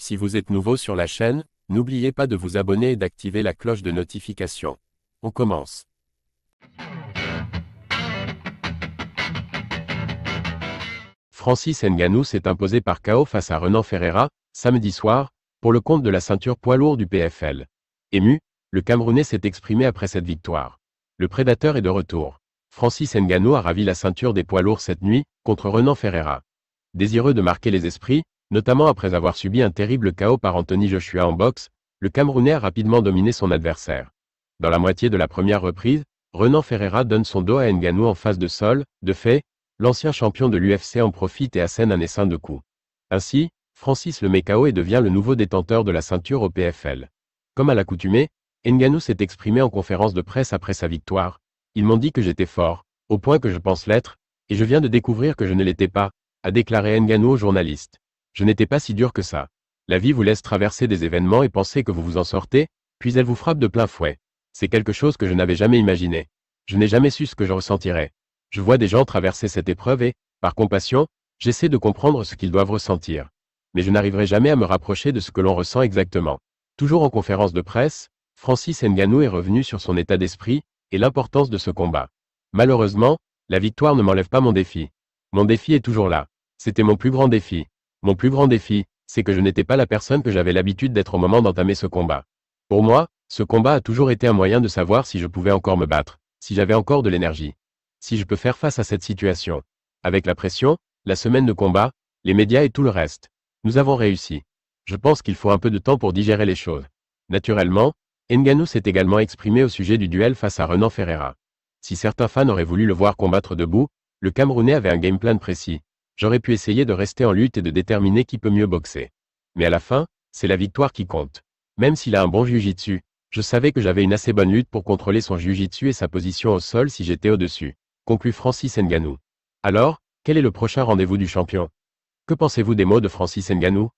Si vous êtes nouveau sur la chaîne, n'oubliez pas de vous abonner et d'activer la cloche de notification. On commence. Francis Ngannou s'est imposé par KO face à Renan Ferreira, samedi soir, pour le compte de la ceinture poids lourd du PFL. Ému, le Camerounais s'est exprimé après cette victoire. Le prédateur est de retour. Francis Ngannou a ravi la ceinture des poids lourds cette nuit, contre Renan Ferreira. Désireux de marquer les esprits, notamment après avoir subi un terrible KO par Anthony Joshua en boxe, le Camerounais a rapidement dominé son adversaire. Dans la moitié de la première reprise, Renan Ferreira donne son dos à Ngannou en face de sol. De fait, l'ancien champion de l'UFC en profite et assène un essaim de coups. Ainsi, Francis le met KO et devient le nouveau détenteur de la ceinture au PFL. Comme à l'accoutumée, Ngannou s'est exprimé en conférence de presse après sa victoire. Ils m'ont dit que j'étais fort, au point que je pense l'être, et je viens de découvrir que je ne l'étais pas, a déclaré Ngannou aux journalistes. Je n'étais pas si dur que ça. La vie vous laisse traverser des événements et penser que vous vous en sortez, puis elle vous frappe de plein fouet. C'est quelque chose que je n'avais jamais imaginé. Je n'ai jamais su ce que je ressentirais. Je vois des gens traverser cette épreuve et, par compassion, j'essaie de comprendre ce qu'ils doivent ressentir. Mais je n'arriverai jamais à me rapprocher de ce que l'on ressent exactement. Toujours en conférence de presse, Francis Ngannou est revenu sur son état d'esprit et l'importance de ce combat. Malheureusement, la victoire ne m'enlève pas mon défi. Mon défi est toujours là. C'était mon plus grand défi. Mon plus grand défi, c'est que je n'étais pas la personne que j'avais l'habitude d'être au moment d'entamer ce combat. Pour moi, ce combat a toujours été un moyen de savoir si je pouvais encore me battre, si j'avais encore de l'énergie, si je peux faire face à cette situation. Avec la pression, la semaine de combat, les médias et tout le reste. Nous avons réussi. Je pense qu'il faut un peu de temps pour digérer les choses. Naturellement, Ngannou s'est également exprimé au sujet du duel face à Renan Ferreira. Si certains fans auraient voulu le voir combattre debout, le Camerounais avait un game plan précis. J'aurais pu essayer de rester en lutte et de déterminer qui peut mieux boxer. Mais à la fin, c'est la victoire qui compte. Même s'il a un bon jiu-jitsu, je savais que j'avais une assez bonne lutte pour contrôler son jiu-jitsu et sa position au sol si j'étais au-dessus, conclut Francis Ngannou. Alors, quel est le prochain rendez-vous du champion? Que pensez-vous des mots de Francis Ngannou?